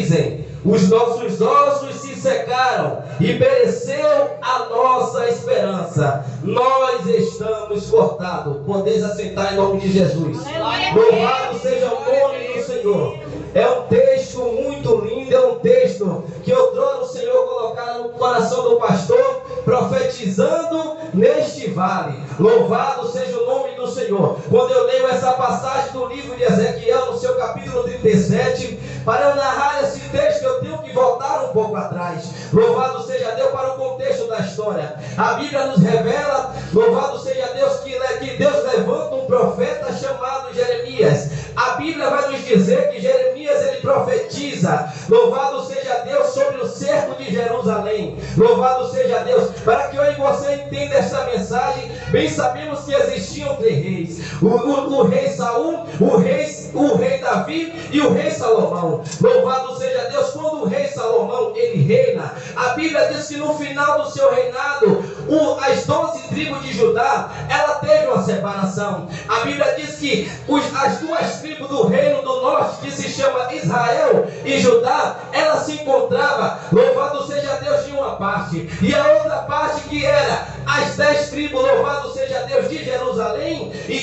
dizem: os nossos ossos se secaram e pereceu a nossa esperança. Nós estamos cortados. Podeis assentar em nome de Jesus. Louvado seja o nome do Senhor. É um texto muito lindo, é um texto que outrora o Senhor colocara no coração do pastor, profetizando neste vale. Louvado seja o nome do Senhor. Quando eu leio essa passagem do livro de Ezequiel, no seu capítulo 37, para eu narrar esse texto, eu tenho que voltar um pouco atrás. Louvado seja Deus para o contexto da história. A Bíblia nos revela, louvado seja Deus, que Deus levanta um profeta chamado Jeremias. A Bíblia vai nos dizer que Jeremias ele profetiza, louvado seja Deus, sobre o cerco de Jerusalém. Louvado seja Deus. Para que eu e você entenda esta mensagem, bem sabemos que existiam 3 reis: o rei Saul, o rei Davi e o rei Salomão. Louvado seja Deus. Quando o rei Salomão ele reina, a Bíblia diz que no final do seu reinado, as 12 tribos de Judá, ela teve uma separação. A Bíblia diz que as 2 tribos do reino do norte, que se chama Israel e Judá, ela se encontrava, louvado seja Deus, de uma parte, e a outra parte, que era as 10 tribos, louvado seja Deus, de Jerusalém e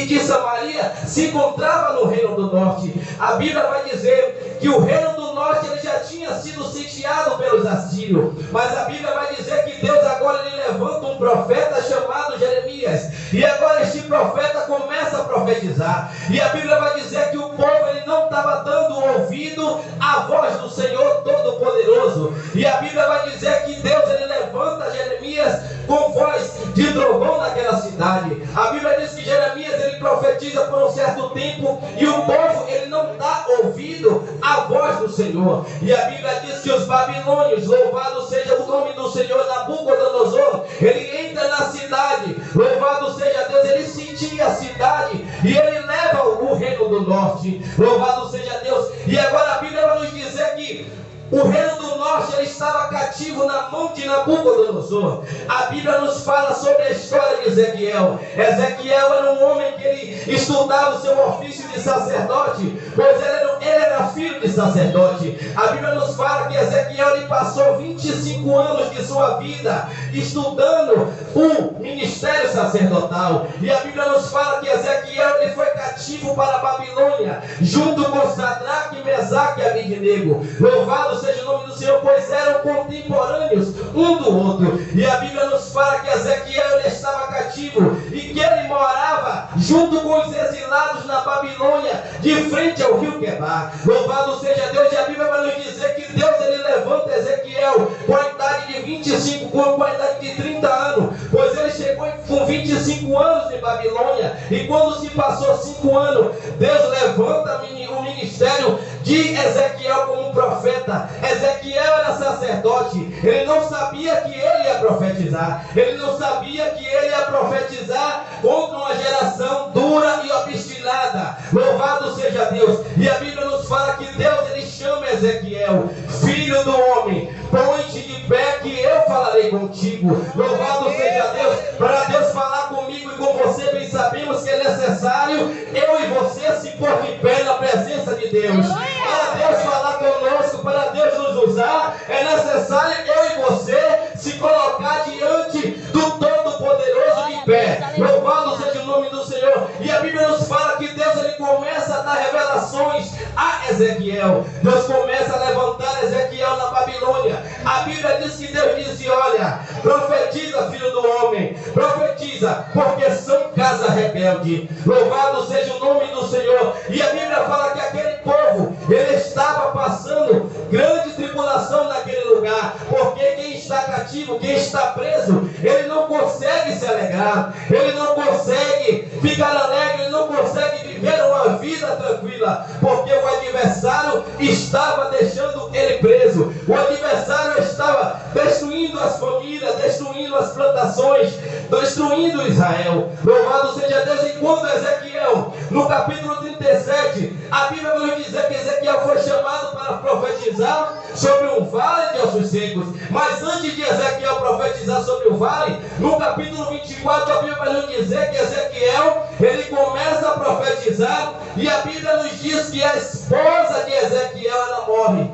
de Samaria, se encontrava no reino do norte. A Bíblia vai dizer que o reino do norte ele já tinha sido sitiado pelos assírios, mas a Bíblia vai dizer que Deus agora ele levanta um profeta chamado Jeremias, e agora este profeta começa a profetizar, e a Bíblia vai dizer que o povo ele não estava dando ouvido à voz do Senhor Todo-Poderoso, e a Bíblia vai dizer que Deus ele levanta Jeremias com voz de trovão naquela cidade. A Bíblia diz que Jeremias ele profetiza por um certo tempo, e o povo ele não dá ouvido à voz do Senhor, e a Bíblia diz que os babilônios, louvado seja o nome do Senhor, Nabucodonosor, ele entra na cidade, louvado seja Deus, ele sitia a cidade e ele leva o reino do norte. Louvado seja Deus. E agora a Bíblia vai nos dizer que o reino do norte ele estava cativo na mão de Nabucodonosor. A Bíblia nos fala sobre a história de Ezequiel. Ezequiel era um homem que ele estudava o seu ofício de sacerdote, pois ele era filho de sacerdote. A Bíblia nos fala que Ezequiel ele passou 25 anos de sua vida estudando o ministério sacerdotal. E a Bíblia nos fala que Ezequiel ele foi cativo para a Babilônia, junto com Sadraque, Mesaque e Abednego. Louvado seja o nome do Senhor, pois eram contemporâneos um do outro. E a Bíblia nos fala que Ezequiel ele estava cativo e que ele morava junto com os exilados na Babilônia, de frente ao rio Quebar. Louvado seja Deus. E a Bíblia vai nos dizer que Deus ele levanta Ezequiel com a idade de 25, com a idade de 30 anos, pois ele chegou com 25 anos em Babilônia, e quando se passou 5 anos, Deus levanta o ministério de Ezequiel como profeta. Ezequiel era sacerdote, ele não sabia que ele ia profetizar, ele não sabia que ele ia profetizar contra uma geração dura e obstinada. Louvado seja Deus. E a Bíblia nos fala que Deus ele chama Ezequiel: filho do homem, põe-te de pé que eu falarei contigo. Louvado seja Deus. Para Deus falar comigo e com você, bem sabemos que é necessário eu e você se pôr de pé na presença de Deus. Para Deus falar conosco, para Deus nos usar, é necessário eu e você se colocar diante do Todo-Poderoso de pé. Louvado seja o nome do Senhor. E a Bíblia nos fala que Deus ele começa a dar revelações a Ezequiel. Deus começa a levantar Ezequiel na Babilônia. A Bíblia diz que Deus disse: olha, profetiza, filho do homem, profetiza, porque são casa rebelde. Louvado seja o nome do Senhor. E a Bíblia fala que aquele povo ele estava passando grande tribulação naquele lugar, porque quem está cativo, quem está preso, ele não consegue se alegrar, ele não consegue ficar alegre, ele não consegue viver uma vida tranquila, porque o adversário estava deixando ele preso, o adversário estava destruindo as famílias, destruindo as plantações, destruindo Israel. Louvado seja Deus. E quando Ezequiel, no capítulo 37, a Bíblia vai nos dizer que Ezequiel foi chamado para profetizar sobre um vale de ossos secos. Mas antes de Ezequiel profetizar sobre o vale, no capítulo 24, a Bíblia vai nos dizer que Ezequiel ele começa a profetizar, e a Bíblia nos diz que a esposa de Ezequiel ela morre.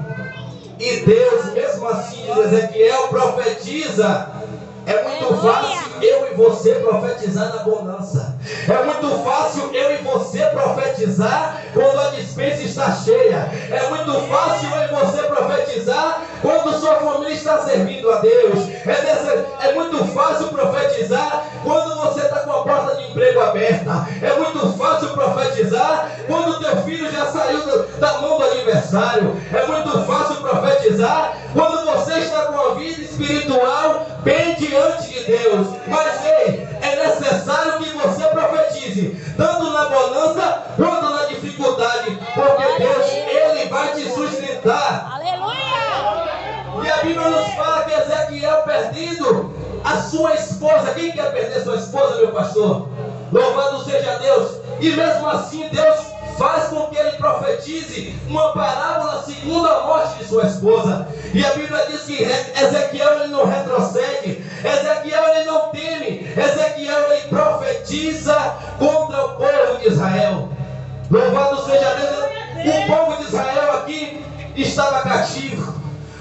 E Deus, mesmo assim, diz Ezequiel, profetiza. É muito fácil eu e você profetizar na bonança. É muito fácil eu e você profetizar quando a despensa está cheia. É muito fácil eu e você profetizar quando sua família está servindo a Deus. É muito fácil profetizar quando você está com a porta de emprego aberta. É muito fácil profetizar quando teu filho já saiu da mão do aniversário. É muito fácil profetizar quando você está com a vida espiritual bem diante de Deus. Mas ei, é necessário que você profetize, tanto na bonança quanto na dificuldade, porque Deus, Ele vai te sustentar. Aleluia! E a Bíblia nos fala que Ezequiel perdendo a sua esposa. Quem quer perder sua esposa, meu pastor? Louvado seja Deus. E mesmo assim Deus faz com que ele profetize uma parábola segundo a morte de sua esposa. E a Bíblia diz que Ezequiel ele não retrocede, Ezequiel ele não teme, Ezequiel ele profetiza contra o povo de Israel. Louvado seja Deus. O povo de Israel aqui estava cativo,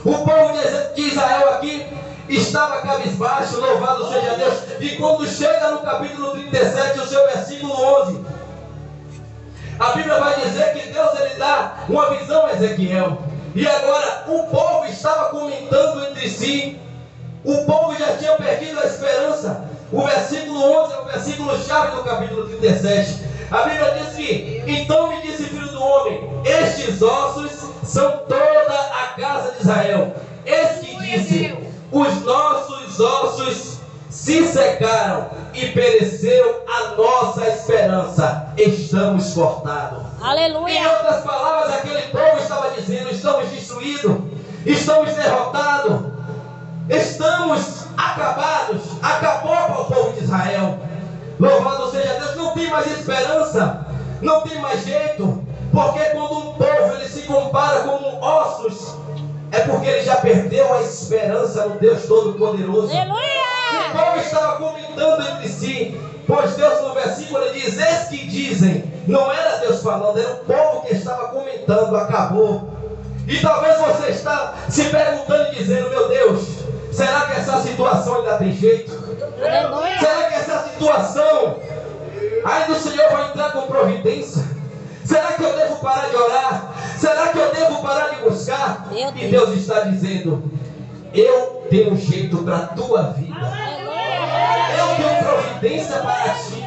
o povo de Israel aqui estava cabisbaixo. Louvado seja Deus. E quando chega no capítulo 37, o seu versículo 11, a Bíblia vai dizer que Deus ele dá uma visão a Ezequiel. E agora o povo estava comentando entre si. O povo já tinha perdido a esperança. O versículo 11 é o versículo chave do capítulo 37. A Bíblia diz que: então me disse, filho do homem, estes ossos são toda a casa de Israel. Eis que disse: os nossos ossos se secaram e pereceu a nossa esperança. Estamos cortados. Aleluia! Em outras palavras, aquele povo estava dizendo: estamos destruídos, estamos derrotados, estamos acabados. Acabou para o povo de Israel. Louvado seja Deus. Não tem mais esperança, não tem mais jeito, porque quando um povo ele se compara como ossos, é porque ele já perdeu a esperança no Deus Todo-Poderoso. Aleluia! O povo estava comentando entre si, pois Deus no versículo ele diz: eis que dizem. Não era Deus falando, era o povo que estava comentando. Acabou. E talvez você está se perguntando e dizendo: meu Deus, será que essa situação ainda tem jeito? Aleluia! Será que essa situação ainda o Senhor vai entrar com providência? Será que eu devo parar de orar? Será que eu devo parar de buscar? E Deus está dizendo: eu tenho um jeito para a tua vida. Eu tenho providência para ti.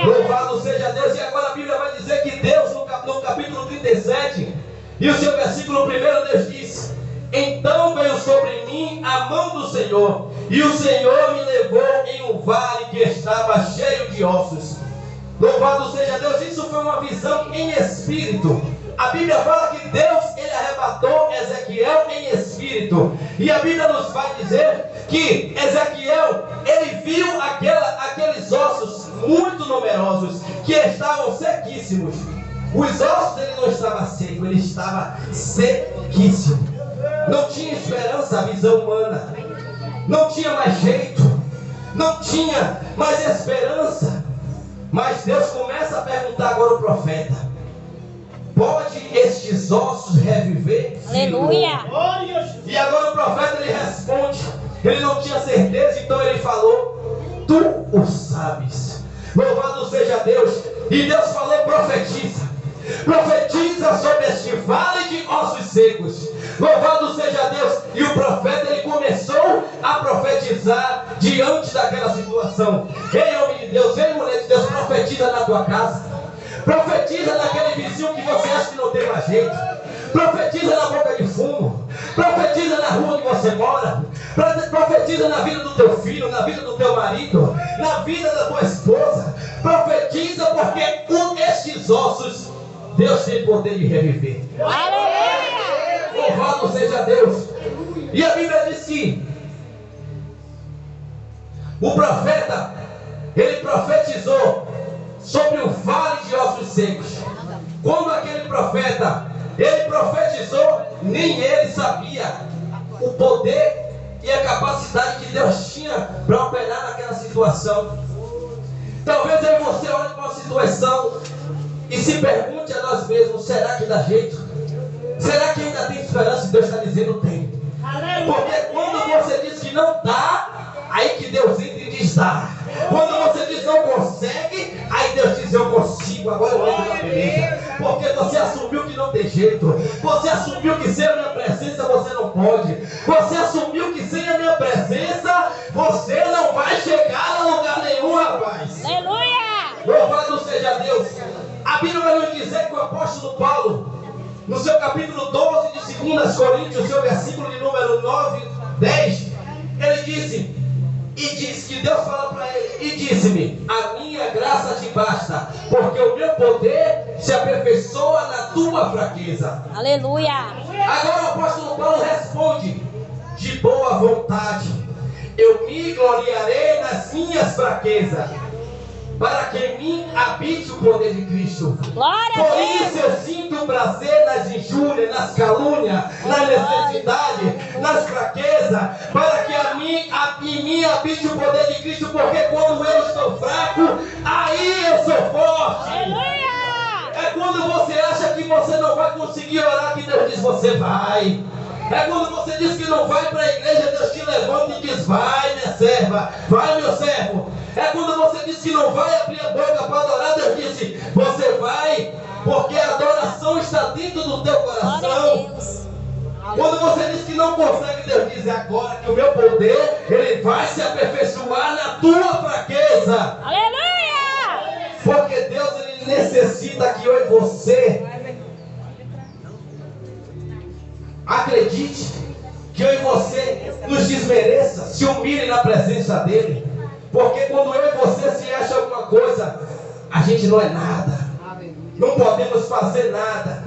Louvado seja Deus. E agora a Bíblia vai dizer que Deus, no capítulo 37, e o seu versículo 1, Deus diz: então veio sobre mim a mão do Senhor, e o Senhor me levou em um vale que estava cheio de ossos. Louvado seja Deus. Isso foi uma visão em espírito. A Bíblia fala que Deus ele arrebatou Ezequiel em espírito. E a Bíblia nos vai dizer que Ezequiel ele viu aqueles ossos muito numerosos que estavam sequíssimos. Os ossos ele não estava seco, ele estava sequíssimo. Não tinha esperança, a visão humana. Não tinha mais jeito, não tinha mais esperança. Mas Deus começa a perguntar agora ao profeta: pode estes ossos reviver? Aleluia! E agora o profeta ele responde. Ele não tinha certeza, então ele falou: tu o sabes. Louvado seja Deus. E Deus falou: profetiza. Profetiza sobre este vale de ossos secos. Louvado seja Deus. E o profeta ele começou a profetizar diante daquela situação. Ei, homem de Deus, ei, mulher de Deus, profetiza na tua casa. Profetiza naquele vizinho que você acha que não tem mais jeito. Profetiza na boca de fumo. Profetiza na rua onde você mora. Profetiza na vida do teu filho, na vida do teu marido, na vida da tua esposa. Profetiza, porque estes ossos Deus tem poder de reviver. Aleluia! Louvado seja Deus. E a Bíblia diz que o profeta ele profetizou sobre o vale de ossos secos. Quando aquele profeta ele profetizou, nem ele sabia o poder e a capacidade que Deus tinha para operar naquela situação. Talvez aí você olhe para uma situação e se pergunte a nós mesmos: será que dá jeito? Será que ainda tem esperança? Deus está dizendo tem. Porque quando você diz que não dá, aí que Deus entra e diz dá. Quando você diz não consegue, aí Deus diz eu consigo, agora eu entro na beleza. Porque você assumiu que não tem jeito. Você assumiu que sem a minha presença você não pode. Você assumiu que sem a minha presença você não vai chegar a lugar nenhum, rapaz. Aleluia! Louvado seja Deus. A Bíblia vai nos dizer que o apóstolo Paulo, no seu capítulo 12 de 2 Coríntios, seu versículo de número 9, 10, ele disse, e diz que Deus fala para ele, e disse-me, a minha graça te basta, porque o meu poder se aperfeiçoa na tua fraqueza. Aleluia! Agora o apóstolo Paulo responde, de boa vontade, eu me gloriarei nas minhas fraquezas, para que em mim habite o poder de Cristo. Glória a Por Deus! isso eu sinto prazer nas injúrias, nas calúnias, na necessidade, nas fraquezas, para que em mim habite o poder de Cristo, porque quando eu estou fraco, aí eu sou forte. Aleluia! É quando você acha que você não vai conseguir orar que Deus diz, você vai. É quando você diz que não vai para a igreja, Deus te levanta e diz, vai minha serva, vai meu servo. É quando você diz que não vai abrir a boca para adorar, Deus disse, você vai, porque a adoração está dentro do teu Glória a coração. Deus! Quando você diz que não consegue, Deus diz, agora que o meu poder, ele vai se aperfeiçoar na tua fraqueza. Aleluia! Porque Deus, ele necessita que eu e você acredite, que eu e você nos desmereça, se humilhe na presença dele. Porque quando eu e você se acha alguma coisa, a gente não é nada. Não podemos fazer nada.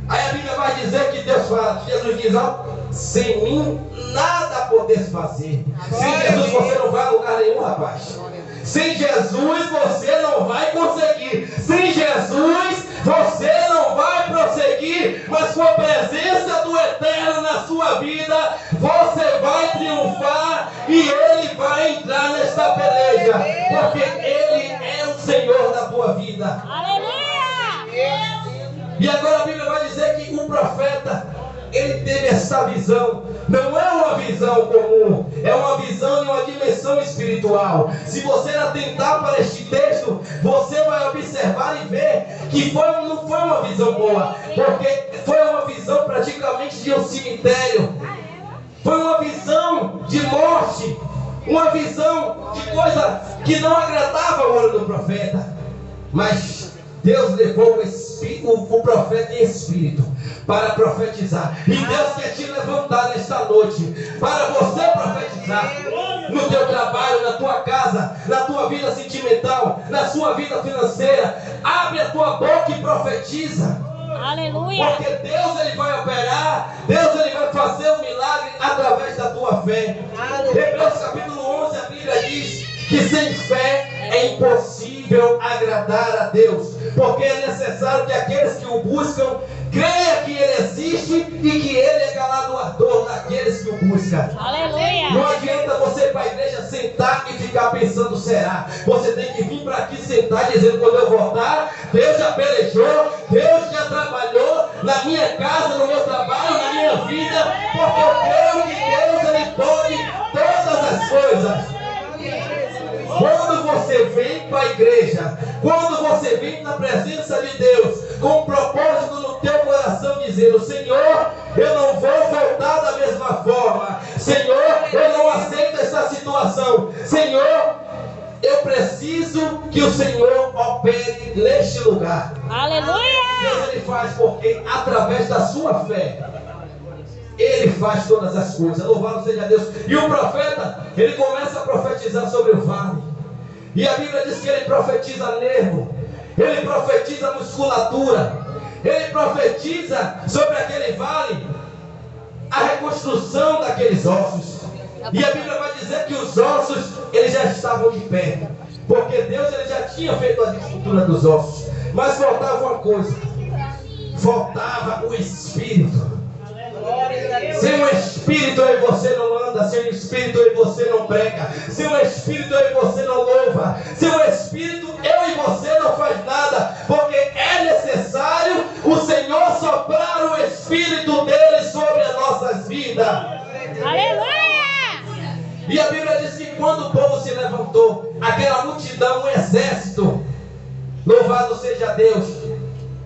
Aí a Bíblia vai dizer que Deus fala, Jesus diz, ó, sem mim nada podes fazer. Sem Jesus você não vai a lugar nenhum, rapaz. Sem Jesus você não vai conseguir. Sem Jesus você não vai prosseguir. Mas com a presença do Eterno na sua vida, você vai triunfar e Ele vai entrar nesta peleja. Porque Ele é o Senhor da tua vida. Aleluia! E agora a Bíblia vai dizer que o profeta, ele teve essa visão. Não é uma visão comum, é uma visão de uma dimensão espiritual. Se você atentar para este texto, você vai observar e ver que não foi uma visão boa, porque foi uma visão praticamente de um cemitério. Foi uma visão de morte, uma visão de coisa que não agradava o olho do profeta. Mas Deus levou o profeta em espírito para profetizar. E Deus quer te levantar nesta noite para você profetizar no teu trabalho, na tua casa, na tua vida sentimental, na sua vida financeira. Abre a tua boca e profetiza. Aleluia! Porque Deus, ele vai operar, Deus, ele vai fazer um milagre através da tua fé. Hebreus capítulo 11, a Bíblia diz que sem fé é impossível agradar a Deus, porque é necessário que aqueles que o buscam creia que Ele existe e que Ele é galardoador daqueles que o buscam. Aleluia! Não adianta você ir para a igreja sentar e ficar pensando será. Você tem que vir para aqui sentar dizendo, quando eu voltar, Deus já pelejou, Deus já trabalhou na minha casa, no meu trabalho, na minha vida, porque eu creio que Deus, Ele pode todas as coisas. Quando você vem para a igreja, quando você vem na presença de Deus, com um propósito no teu coração, dizendo, Senhor, eu não vou voltar da mesma forma. Senhor, eu não aceito essa situação. Senhor, eu preciso que o Senhor opere neste lugar. Aleluia! Deus, ele faz porque através da sua fé Ele faz todas as coisas. Louvado seja Deus. E o profeta, ele começa a profetizar sobre o vale. E a Bíblia diz que ele profetiza nervo, ele profetiza musculatura, ele profetiza sobre aquele vale a reconstrução daqueles ossos. E a Bíblia vai dizer que os ossos, eles já estavam de pé, porque Deus, ele já tinha feito a estrutura dos ossos. Mas faltava uma coisa, faltava o Espírito. Sem o Espírito eu e você não anda, sem o Espírito eu e você não prega, sem o Espírito eu e você não louva, sem o Espírito eu e você não faz nada, porque é necessário o Senhor soprar o Espírito quando o povo se levantou, aquela multidão, um exército, louvado seja Deus.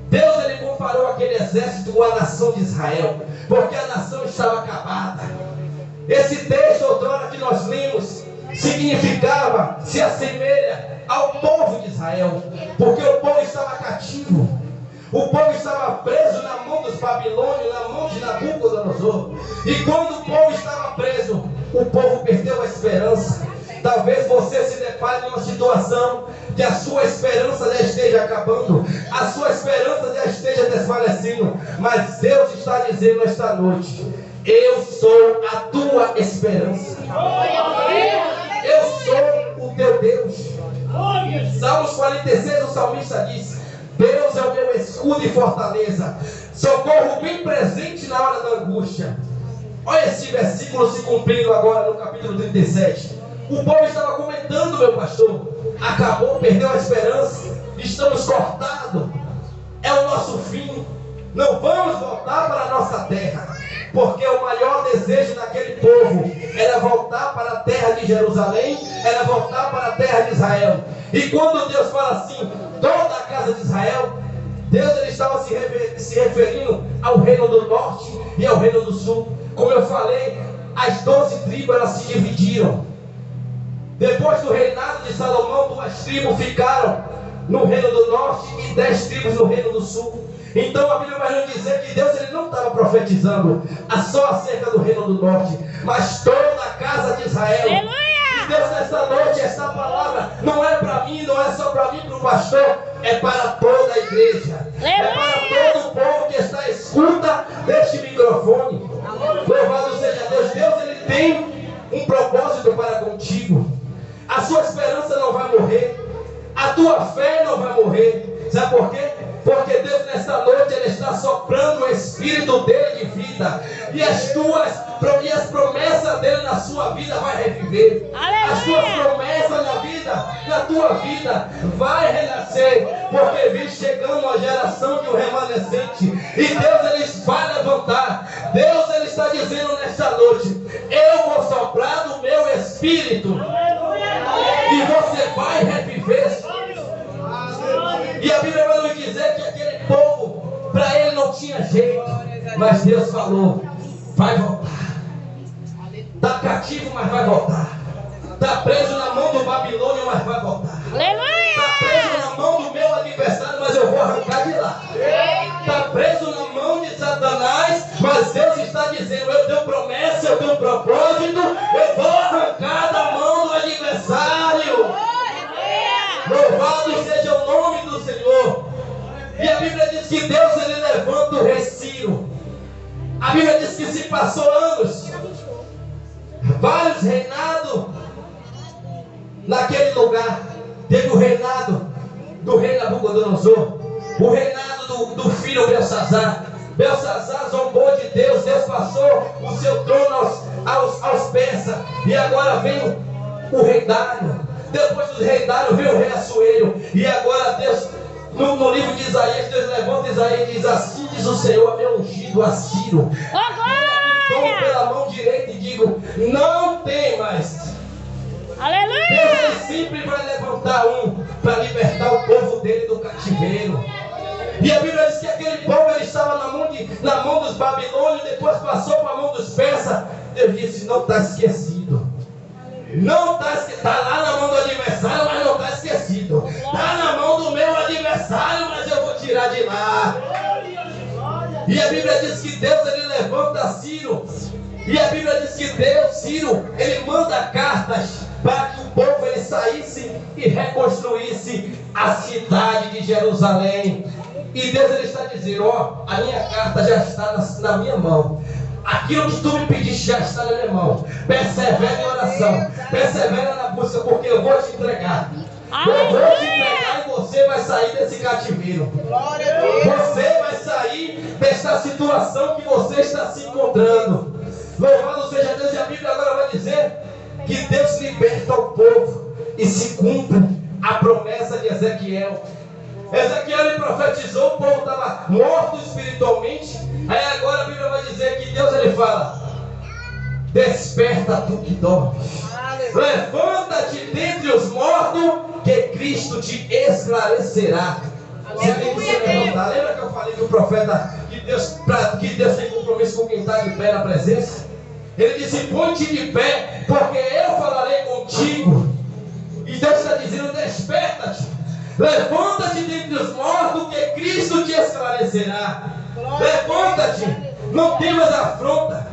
Deus, ele comparou aquele exército com a nação de Israel, porque a nação estava acabada. Esse texto, outrora que nós lemos, significava, se assemelha ao povo de Israel, porque o povo estava cativo, o povo estava preso na mão dos babilônios, na mão de Nabucodonosor. E quando o povo estava preso, o povo perdeu a esperança. Talvez você se depare numa situação que a sua esperança já esteja acabando, a sua esperança já esteja desfalecendo, mas Deus está dizendo esta noite: eu sou a tua esperança, eu sou o teu Deus. Salmos 46, o salmista diz: Deus é o meu escudo e fortaleza, socorro bem presente na hora da angústia. Olha esse versículo se cumprindo agora no capítulo 37. O povo estava comentando, meu pastor, acabou, perdeu a esperança, estamos cortados, é o nosso fim, não vamos voltar para a nossa terra, porque o maior desejo daquele povo era voltar para a terra de Jerusalém, era voltar para a terra de Israel. E quando Deus fala assim, toda a casa de Israel, Deus, ele estava se referindo ao reino do norte e ao reino do sul. Como eu falei, as 12 tribos elas se dividiram. Depois do reinado de Salomão, 2 tribos ficaram no reino do norte e 10 tribos no reino do sul. Então a Bíblia vai nos dizer que Deus, ele não estava profetizando só acerca do reino do norte, mas toda a casa de Israel. E Deus, nesta noite, esta palavra não é para mim, não é só para mim, para o pastor, é para toda a igreja. É para todo o povo que está à escuta deste microfone. Louvado seja Deus. Deus, ele tem um propósito para contigo. A sua esperança não vai morrer, a tua fé não vai morrer. Sabe por quê? Porque Deus, nesta noite, ele está soprando o Espírito dele de vida, e as promessas dele na sua vida vai reviver. Aleluia! As tuas promessas na tua vida vai renascer, porque vem chegando uma geração de um remanescente, e Deus, ele vai levantar. Deus, ele está dizendo nesta noite: eu vou soprar do meu Espírito, e você vai reviver. E a Bíblia vai nos dizer que aquele povo, para ele não tinha jeito, mas Deus falou: vai voltar. Está cativo, mas vai voltar. Está preso na mão do Babilônio, mas vai voltar. Está preso na mão do meu adversário, mas eu vou arrancar de lá. Está preso na mão de Satanás, mas Deus está dizendo: eu tenho promessa, eu tenho propósito, eu vou arrancar da mão do adversário. Louvado seja o nome do Senhor. E a Bíblia diz que Deus, ele levanta o rei Ciro. A Bíblia diz que se passou anos, vários reinados naquele lugar. Teve o reinado do rei Nabucodonosor, o reinado do filho Belsazar. Belsazar zombou de Deus. Deus passou o seu trono aos persas, e agora vem o rei Dário. Depois do rei Dário veio o rei Assuero. E agora Deus, no livro de Isaías, Deus levanta Isaías e diz: assim diz o Senhor, meu ungido a Ciro. Tomo pela mão direita e digo: não tem mais. Aleluia! Deus, ele sempre vai levantar um para libertar o povo dele do cativeiro. E a Bíblia diz que aquele povo, ele estava na mão dos babilônios, depois passou para a mão dos persas. Deus disse: não está esquecido. Não está lá na mão do adversário, mas não está esquecido. Está na mão do meu adversário, mas eu vou tirar de lá. E a Bíblia diz que Deus, ele levanta Ciro. E a Bíblia diz que Deus, Ciro, ele manda cartas para que o povo, ele saísse e reconstruísse a cidade de Jerusalém. E Deus, ele está dizendo: ó, a minha carta já está na minha mão. Aquilo que tu me pediste já está na minha mão. Persevera em oração, persevera na busca, porque eu vou te entregar. Eu vou te entregar e você vai sair desse cativeiro. Você vai sair desta situação que você está se encontrando. Louvado seja Deus. E a Bíblia agora vai dizer que Deus liberta o povo e se cumpre a promessa de Ezequiel. Ezequiel, ele profetizou, o povo estava morto espiritualmente. Aí agora a Bíblia vai dizer que Deus, ele fala: desperta tu que dormes. Levanta-te dentre os mortos, que Cristo te esclarecerá. Você tem que se levantar. Lembra que eu falei do profeta que Deus tem compromisso com quem está de pé na presença? Ele disse: põe-te de pé, porque eu falarei contigo. E Deus está dizendo: desperta-te, levanta-te dentre os mortos, que Cristo te esclarecerá. Levanta-te, não temas afronta.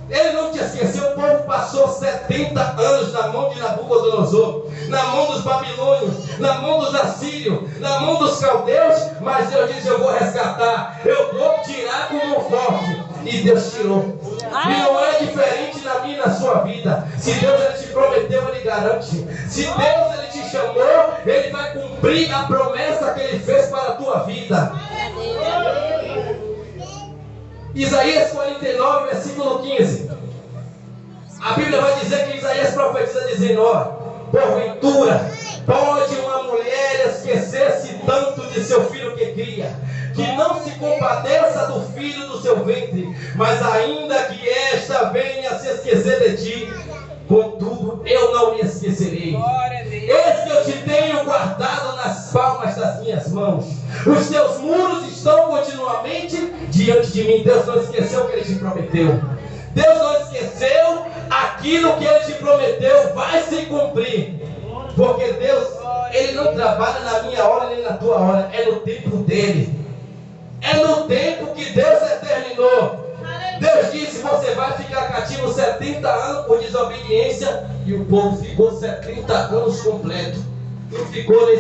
Ele não te esqueceu. O povo passou 70 anos na mão de Nabucodonosor, na mão dos babilônios, na mão dos assírios, na mão dos caldeus. Mas Deus disse: eu vou resgatar, eu vou tirar com mão forte. E Deus tirou. E não é diferente na minha e na sua vida. Se Deus ele te prometeu, ele garante. Se Deus ele te chamou, ele vai cumprir a promessa que ele fez para a tua vida. Isaías 49, versículo 15. A Bíblia vai dizer que Isaías profetiza dizendo: ó, porventura pode uma mulher esquecer-se tanto de seu filho que cria, que não se compadeça do filho do seu ventre, mas ainda que esta venha se esquecer de ti, contudo eu não me esquecerei. Eis que eu te tenho guardado nas palmas das minhas mãos. Os teus muros estão continuamente diante de mim. Deus não esqueceu o que ele te prometeu. Deus não esqueceu aquilo que ele te prometeu. Vai se cumprir. Porque Deus, ele não trabalha na minha hora nem na tua hora. É no tempo dele. É no tempo que Deus determinou. Deus disse: você vai ficar cativo 70 anos por desobediência. E o povo ficou 70 anos completos. Não ficou nem